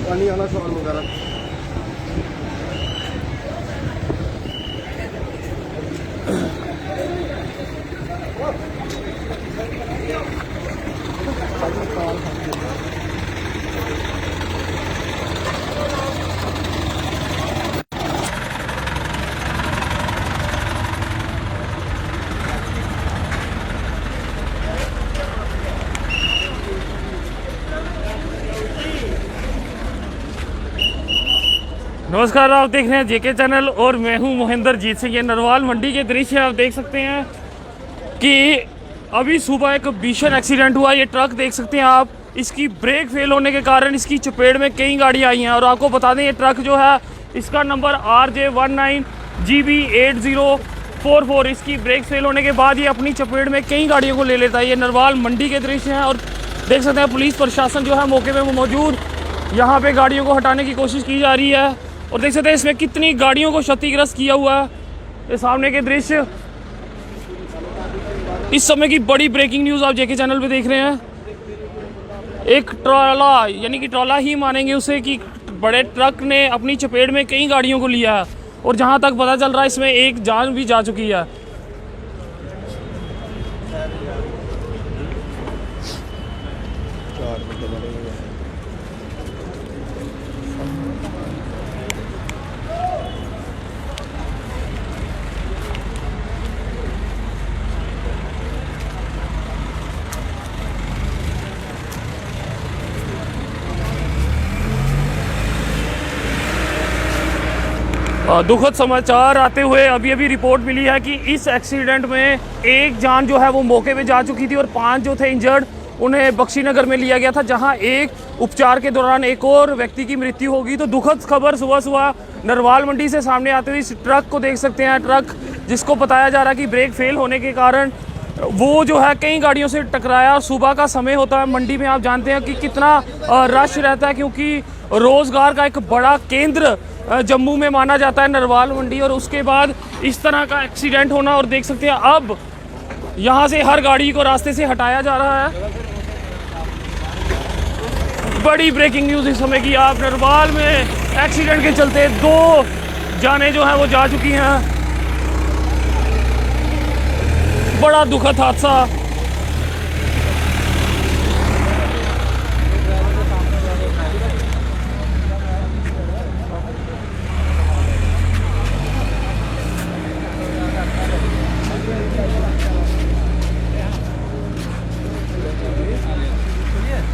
पानी आना सवाल वगैरह। नमस्कार, आप देख रहे हैं जेके चैनल और मैं हूं मोहिंदर जीत सिंह। ये नरवाल मंडी के दृश्य आप देख सकते हैं कि अभी सुबह एक भीषण एक्सीडेंट हुआ। ये ट्रक देख सकते हैं आप, इसकी ब्रेक फेल होने के कारण इसकी चपेट में कई गाड़ियां आई हैं। और आपको बता दें ये ट्रक जो है इसका नंबर RJ19GB8044। इसकी ब्रेक फेल होने के बाद ये अपनी चपेट में कई गाड़ियों को ले लेता है। ये नरवाल मंडी के दृश्य हैं और देख सकते हैं पुलिस प्रशासन जो है मौके पर मौजूद, यहाँ पे गाड़ियों को हटाने की कोशिश की जा रही है। और देख सकते हैं इसमें कितनी गाड़ियों को क्षतिग्रस्त किया हुआ है। ये सामने के दृश्य, इस समय की बड़ी ब्रेकिंग न्यूज़ आप जेके चैनल पे देख रहे हैं। एक ट्रॉला, यानी कि ट्रॉला ही मानेंगे उसे, कि बड़े ट्रक ने अपनी चपेट में कई गाड़ियों को लिया है। और जहां तक पता चल रहा है इसमें एक जान भी जा चुकी है। दुखद समाचार आते हुए अभी रिपोर्ट मिली है कि इस एक्सीडेंट में एक जान जो है वो मौके पे जा चुकी थी और 5 जो थे इंजर्ड, उन्हें बख्शीनगर में लिया गया था, जहां एक उपचार के दौरान एक और व्यक्ति की मृत्यु होगी। तो दुखद खबर सुबह नरवाल मंडी से सामने आते हुए इस ट्रक को देख सकते हैं। ट्रक जिसको बताया जा रहा है कि ब्रेक फेल होने के कारण वो जो है कई गाड़ियों से टकराया। और सुबह का समय होता है मंडी में, आप जानते हैं कि कितना रश रहता है, क्योंकि रोज़गार का एक बड़ा केंद्र जम्मू में माना जाता है नरवाल मंडी। और उसके बाद इस तरह का एक्सीडेंट होना, और देख सकते हैं अब यहाँ से हर गाड़ी को रास्ते से हटाया जा रहा है। बड़ी ब्रेकिंग न्यूज़ इस समय की आप, नरवाल में एक्सीडेंट के चलते 2 जानें जो हैं वो जा चुकी हैं। बड़ा दुखद हादसा।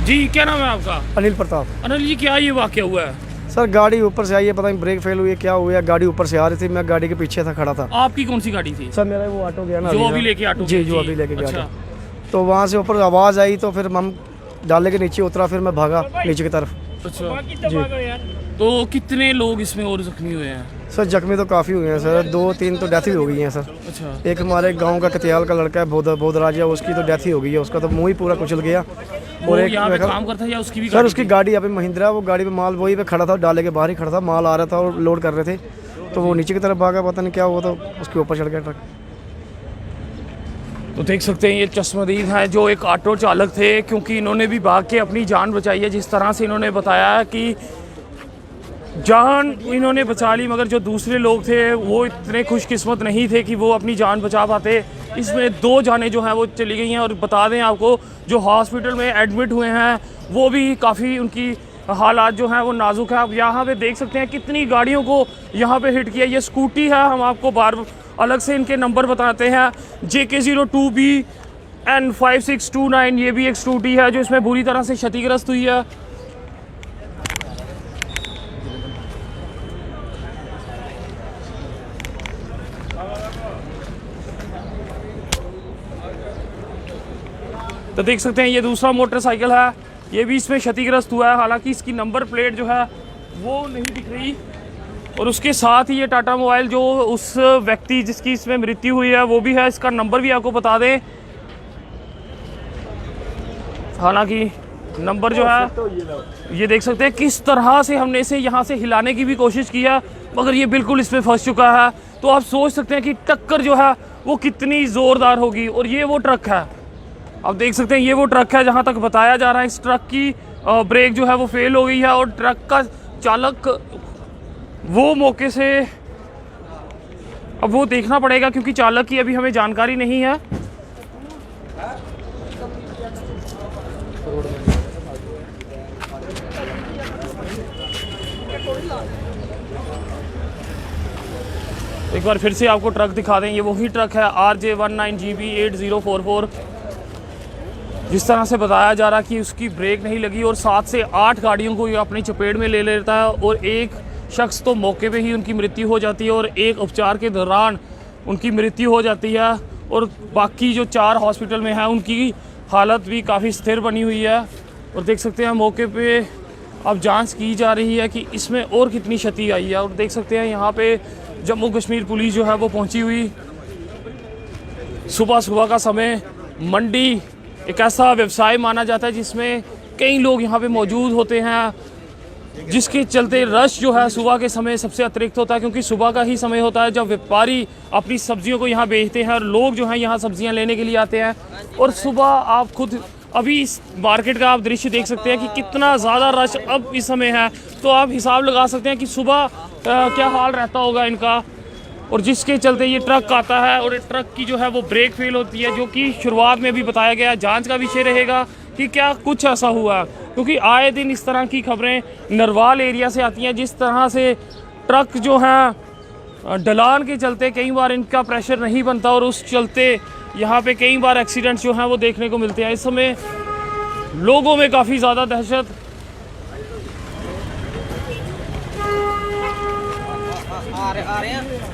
जी, क्या नाम है आपका? अनिल प्रताप। अनिल जी, क्या ये वाकया हुआ है? सर गाड़ी ऊपर से आई है, पता नहीं ब्रेक फेल हुई है क्या हुआ है। गाड़ी ऊपर से आ रही थी, मैं गाड़ी के पीछे था, खड़ा था। आपकी कौन सी गाड़ी थी? सर मेरा वो ऑटो गया ना, जो अभी लेके ऑटो जी जो अभी लेके गया अच्छा। था। तो वहाँ से ऊपर आवाज़ आई तो फिर हम डाले के नीचे उतरा, फिर मैं भागा नीचे की तरफ। अच्छा जी। तो कितने लोग इसमें और जख्मी हुए हैं? सर जख्मी तो काफ़ी हुए हैं सर, 2-3 तो डेथ भी हो गई हैं सर। अच्छा। एक हमारे गांव का कतियाल का लड़का है बोधराजा, उसकी तो डेथ ही हो गई है, उसका तो मुंह ही पूरा कुचल गया। और एक यहाँ पे काम करता है या उसकी भी सर उसकी गाड़ी यहाँ पे महिंद्रा, वो गाड़ी पे माल वही पे खड़ा था, डाले के बाहर ही खड़ा था, माल आ रहा था और लोड कर रहे थे, तो वो नीचे की तरफ भागा, पता नहीं क्या हुआ, तो उसके ऊपर चढ़ गया ट्रक। तो देख सकते हैं ये चश्मदीद हैं जो एक ऑटो चालक थे, क्योंकि इन्होंने भी भाग के अपनी जान बचाई है। जिस तरह से इन्होंने बताया कि जान इन्होंने बचा ली, मगर जो दूसरे लोग थे वो इतने खुशकिस्मत नहीं थे कि वो अपनी जान बचा पाते। इसमें 2 जानें जो हैं वो चली गई हैं। और बता दें आपको, जो हॉस्पिटल में एडमिट हुए हैं वो भी काफ़ी, उनकी हालात जो हैं वो नाजुक है। आप यहाँ पे देख सकते हैं कितनी गाड़ियों को यहाँ पे हिट किया। ये स्कूटी है, हम आपको बार अलग से इनके नंबर बताते हैं। JK02BN5629, ये भी एक स्कूटी है जो इसमें बुरी तरह से क्षतिग्रस्त हुई है। तो देख सकते हैं ये दूसरा मोटरसाइकिल है, ये भी इसमें क्षतिग्रस्त हुआ है। हालांकि इसकी नंबर प्लेट जो है वो नहीं दिख रही। और उसके साथ ही ये टाटा मोबाइल, जो उस व्यक्ति जिसकी इसमें मृत्यु हुई है वो भी है, इसका नंबर भी आपको बता दें। हालांकि नंबर जो है ये देख सकते हैं किस तरह से हमने इसे यहाँ से हिलाने की भी कोशिश की है, मगर ये बिल्कुल इसमें फंस चुका है। तो आप सोच सकते हैं कि टक्कर जो है वो कितनी ज़ोरदार होगी। और ये वो ट्रक है, आप देख सकते हैं ये वो ट्रक है जहाँ तक बताया जा रहा है। इस ट्रक की ब्रेक जो है वो फेल हो गई है और ट्रक का चालक वो मौके से, अब वो देखना पड़ेगा क्योंकि चालक की अभी हमें जानकारी नहीं है। एक बार फिर से आपको ट्रक दिखा दें, ये वही ट्रक है RJ19GB 8044। जिस तरह से बताया जा रहा कि उसकी ब्रेक नहीं लगी और 7 से 8 गाड़ियों को ये अपनी चपेट में ले लेता है और एक शख्स तो मौके पे ही उनकी मृत्यु हो जाती है और एक उपचार के दौरान उनकी मृत्यु हो जाती है और बाकी जो 4 हॉस्पिटल में हैं उनकी हालत भी काफ़ी स्थिर बनी हुई है। और देख सकते हैं मौके पे अब जांच की जा रही है कि इसमें और कितनी क्षति आई है। और देख सकते हैं यहाँ पे जम्मू कश्मीर पुलिस जो है वो पहुँची हुई। सुबह का समय, मंडी एक ऐसा व्यवसाय माना जाता है जिसमें कई लोग यहाँ पे मौजूद होते हैं, जिसके चलते रश जो है सुबह के समय सबसे अतिरिक्त होता है क्योंकि सुबह का ही समय होता है जब व्यापारी अपनी सब्जियों को यहाँ बेचते हैं और लोग जो हैं यहाँ सब्जियाँ लेने के लिए आते हैं। और सुबह आप खुद अभी इस मार्केट का आप दृश्य देख सकते हैं कि कितना ज़्यादा रश अब इस समय है, तो आप हिसाब लगा सकते हैं कि सुबह क्या हाल रहता होगा इनका। और जिसके चलते ये ट्रक आता है और ट्रक की जो है वो ब्रेक फेल होती है, जो कि शुरुआत में भी बताया गया। जांच का विषय रहेगा कि क्या कुछ ऐसा हुआ, क्योंकि आए दिन इस तरह की खबरें नरवाल एरिया से आती हैं जिस तरह से ट्रक जो हैं ढलान के चलते कई बार इनका प्रेशर नहीं बनता और उस चलते यहाँ पे कई बार एक्सीडेंट्स जो हैं वो देखने को मिलते हैं। इस समय लोगों में काफ़ी ज़्यादा दहशत। आ रहे हैं।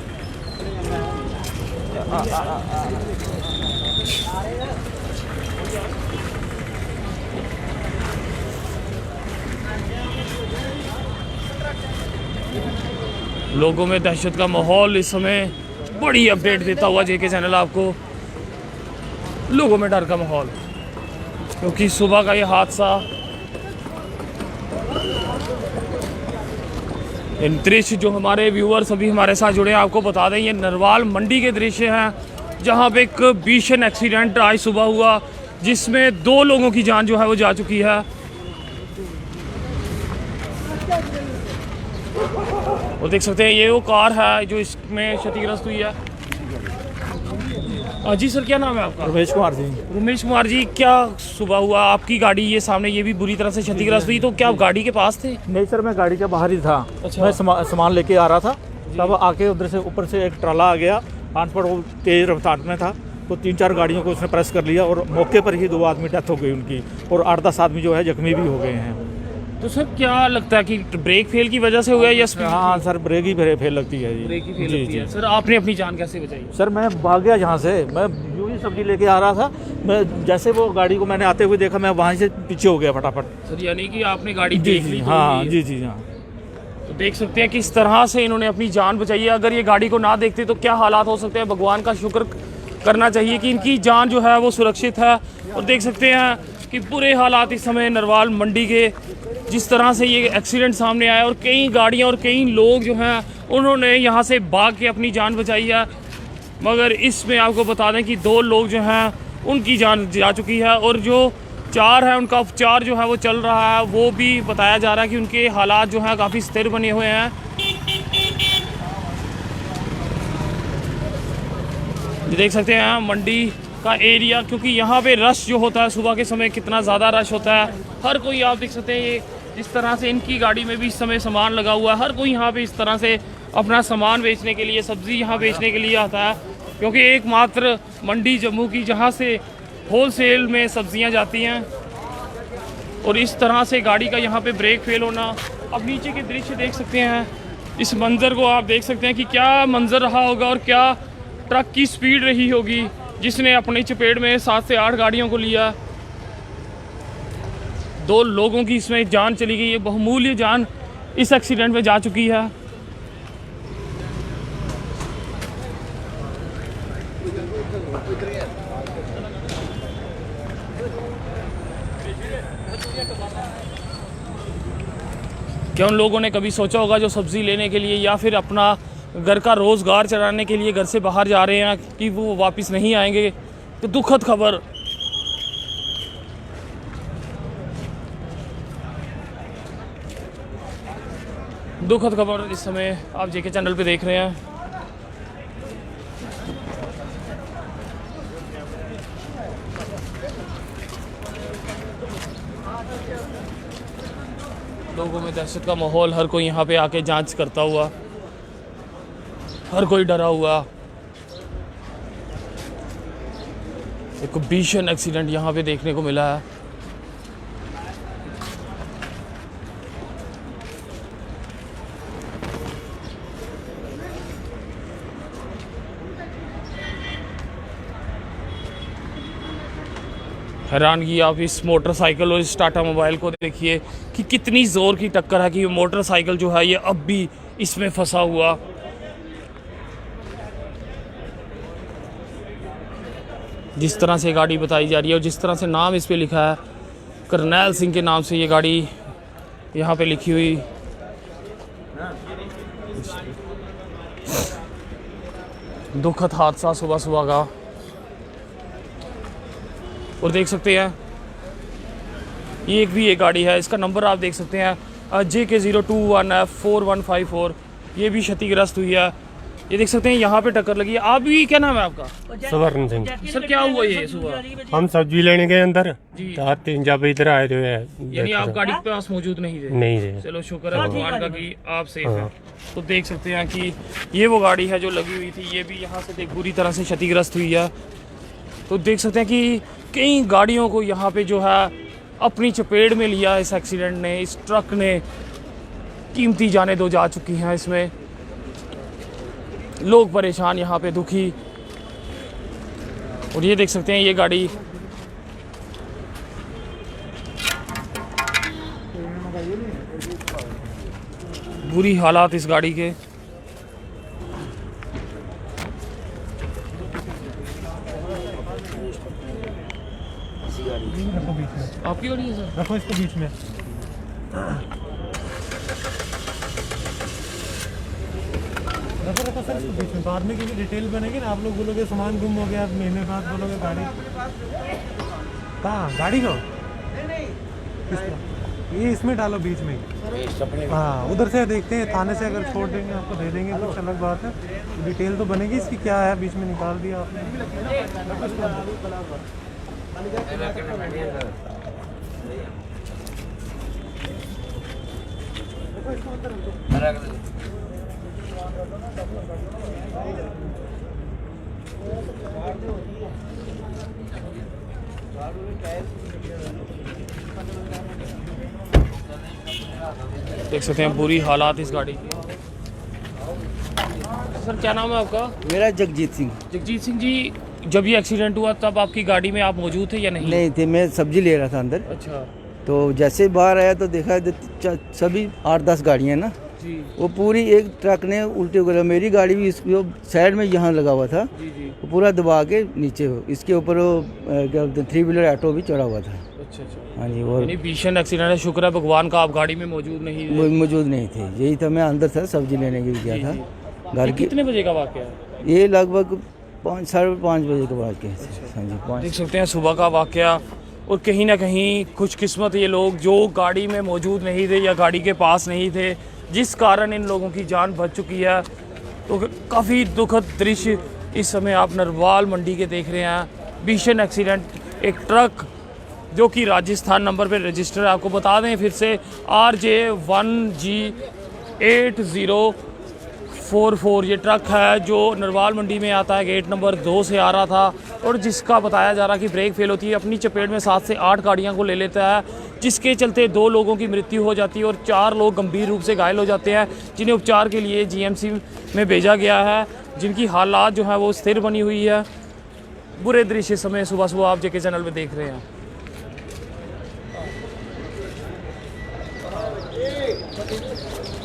लोगों में दहशत का माहौल इस समय। बड़ी अपडेट देता हुआ जेके चैनल आपको। लोगों में डर का माहौल क्योंकि सुबह का ये हादसा, इन दृश्य जो हमारे व्यूअर्स अभी हमारे साथ जुड़े हैं आपको बता दें, ये नरवाल मंडी के दृश्य हैं जहां पे एक भीषण एक्सीडेंट आज सुबह हुआ जिसमें 2 लोगों की जान जो है वो जा चुकी है। और देख सकते हैं ये वो कार है जो इसमें क्षतिग्रस्त हुई है। जी सर, क्या नाम है आपका? रमेश कुमार जी। रमेश कुमार जी, क्या सुबह हुआ? आपकी गाड़ी ये सामने ये भी बुरी तरह से क्षतिग्रस्त हुई, तो क्या आप गाड़ी के पास थे? नहीं सर, मैं गाड़ी के बाहर ही था। अच्छा। मैं सामान लेके आ रहा था, तब आके उधर से ऊपर से एक ट्राला आ गया। ट्रांसपोर्ट वो तेज रफ्तार में था तो 3-4 गाड़ियों को उसने प्रेस कर लिया और मौके पर ही 2 आदमी डेथ हो गई उनकी और 8-10 आदमी जो है जख्मी भी हो गए हैं। तो सर क्या लगता है कि ब्रेक फेल की वजह से हुआ या स्पीड? हाँ सर, ब्रेक ही फेल लगती है जी। ब्रेक ही फेल जी लगती जी। है। सर आपने अपनी जान कैसे बचाई? सर मैं भाग गया यहाँ से, मैं यूँ ही सब्जी लेके आ रहा था। मैं जैसे वो गाड़ी को मैंने आते हुए देखा, मैं वहाँ से पीछे हो गया फटाफट। सर यानी कि आपने गाड़ी जी देख जी ली? हाँ जी जी हाँ। तो देख सकते हैं किस तरह से इन्होंने अपनी जान बचाई है। अगर ये गाड़ी को ना देखते तो क्या हालात हो सकते हैं। भगवान का शुक्र करना चाहिए कि इनकी जान जो है वो सुरक्षित है। और देख सकते हैं कि बुरे हालात इस समय नरवाल मंडी के, जिस तरह से ये एक्सीडेंट सामने आया और कई गाड़ियां और कई लोग जो हैं उन्होंने यहाँ से भाग के अपनी जान बचाई है। मगर इसमें आपको बता दें कि 2 लोग जो हैं उनकी जान जा चुकी है और जो 4 हैं उनका उपचार जो है वो चल रहा है। वो भी बताया जा रहा है कि उनके हालात जो हैं काफ़ी स्थिर बने हुए हैं। देख सकते हैं मंडी का एरिया, क्योंकि यहाँ पे रश जो होता है सुबह के समय कितना ज़्यादा रश होता है। हर कोई आप देख सकते हैं ये जिस तरह से इनकी गाड़ी में भी इस समय सामान लगा हुआ है। हर कोई यहाँ पे इस तरह से अपना सामान बेचने के लिए, सब्ज़ी यहाँ बेचने के लिए आता है, क्योंकि एकमात्र मंडी जम्मू की जहाँ से होलसेल में सब्जियाँ जाती हैं। और इस तरह से गाड़ी का यहाँ पे ब्रेक फेल होना। अब नीचे के दृश्य देख सकते हैं, इस मंज़र को आप देख सकते हैं कि क्या मंज़र रहा होगा और क्या ट्रक की स्पीड रही होगी जिसने अपनी चपेट में 7 से 8 गाड़ियों को लिया। 2 लोगों की इसमें जान चली गई है। बहुमूल्य जान इस एक्सीडेंट में जा चुकी है। क्या उन लोगों ने कभी सोचा होगा जो सब्ज़ी लेने के लिए या फिर अपना घर का रोज़गार चलाने के लिए घर से बाहर जा रहे हैं कि वो वापस नहीं आएंगे? तो दुखद खबर। दुखद खबर इस समय आप जेके चैनल पे देख रहे हैं। लोगों में दहशत का माहौल, हर कोई यहाँ पे आके जांच करता हुआ, हर कोई डरा हुआ। एक भीषण एक्सीडेंट यहाँ पे देखने को मिला है। हैरानगी आप इस मोटरसाइकिल और इस टाटा मोबाइल को देखिए कि कितनी ज़ोर की टक्कर है कि ये मोटरसाइकिल जो है ये अब भी इसमें फंसा हुआ। जिस तरह से गाड़ी बताई जा रही है और जिस तरह से नाम इस पे लिखा है, करनैल सिंह के नाम से ये गाड़ी यहाँ पे लिखी हुई। दुखद हादसा सुबह सुबह का। और देख सकते हैं ये एक भी ये गाड़ी है, इसका नंबर आप देख सकते हैं JK021F4154। ये भी क्षतिग्रस्त हुई है। ये देख सकते हैं यहाँ पे टक्कर लगी है। आप भी, क्या नाम है आपका? स्वर्ण सिंह। सर क्या हुआ ये सुबह? हम सब्जी लेने गए अंदर, तीन जब इधर आए थे। यानी आप गाड़ी के पास मौजूद नहीं थे? नहीं थे। चलो शुक्र है भगवान का कि आप सेफ हैं। तो देख सकते हैं कि ये वो गाड़ी है जो लगी हुई थी, ये भी यहाँ से देख बुरी तरह से क्षतिग्रस्त हुई है। तो देख सकते हैं कि कई गाड़ियों को यहाँ पे जो है अपनी चपेट में लिया इस एक्सीडेंट ने, इस ट्रक ने। कीमती जानें दो जा चुकी हैं इसमें, लोग परेशान, यहाँ पे दुखी। और ये देख सकते हैं ये गाड़ी बुरी हालात इस गाड़ी के। आपकी गाड़ी है सर? रखो इसको बीच में। रखो सर इसको बीच में। बाद में क्योंकि डिटेल बनेगी ना, आप लोग बोलोगे सामान गुम हो गया, महीने बाद बोलोगे गाड़ी कहाँ, गाड़ी को ये इसमें डालो बीच में। हाँ, उधर से देखते हैं, थाने से अगर छोड़ देंगे आपको दे देंगे, कुछ अलग बात है। डिटेल तो बनेगी इसकी, क्या है बीच में निकाल दिया आपने। देख सकते हैं बुरी हालात इस गाड़ी की। सर क्या नाम है आपका? मेरा जगजीत सिंह। जगजीत सिंह जी, जब ये एक्सीडेंट हुआ तब आपकी गाड़ी में आप मौजूद थे या नहीं? नहीं थे, मैं सब्जी ले रहा था अंदर। अच्छा। तो जैसे बाहर आया तो देखा सभी 8-10 गाड़ियाँ ना जी। वो पूरी एक ट्रक ने उल्टे कर, मेरी गाड़ी भी इसको साइड में यहाँ लगा हुआ था, वो पूरा दबा के नीचे इसके ऊपर वो 3 व्हीलर ऑटो भी चढ़ा हुआ था। अच्छा अच्छा। हाँ जी। और भीषण एक्सीडेंट है, शुक्र है भगवान का आप गाड़ी में मौजूद नहीं थे। मौजूद नहीं थे, यही था, मैं अंदर था, सब्जी लेने के लिए गया था घर के। कितने बजे का वाकया है ये? लगभग 5-5:30 बजे के बाद के। हाँ जी, 5। देख सकते हैं सुबह का वाकया। और कहीं ना कहीं खुशकिस्मत ये लोग जो गाड़ी में मौजूद नहीं थे या गाड़ी के पास नहीं थे, जिस कारण इन लोगों की जान बच चुकी है। तो काफ़ी दुखद दृश्य इस समय आप नरवाल मंडी के देख रहे हैं। भीषण एक्सीडेंट, एक ट्रक जो कि राजस्थान नंबर पे रजिस्टर है, आपको बता दें फिर से RJ1G8044 ये ट्रक है जो नरवाल मंडी में आता है, गेट नंबर 2 से आ रहा था। और जिसका बताया जा रहा है कि ब्रेक फेल होती है, अपनी चपेट में 7 से 8 गाड़ियां को ले लेता है, जिसके चलते 2 लोगों की मृत्यु हो जाती है और 4 लोग गंभीर रूप से घायल हो जाते हैं, जिन्हें उपचार के लिए GMC में भेजा गया है, जिनकी हालात जो है वो स्थिर बनी हुई है। बुरे दृश्य समय सुबह सुबह आप जेके चैनल पे देख रहे हैं।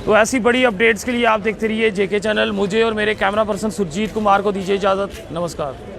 तो ऐसी बड़ी अपडेट्स के लिए आप देखते रहिए जेके चैनल। मुझे और मेरे कैमरा पर्सन सुरजीत कुमार को दीजिए इजाज़त। नमस्कार।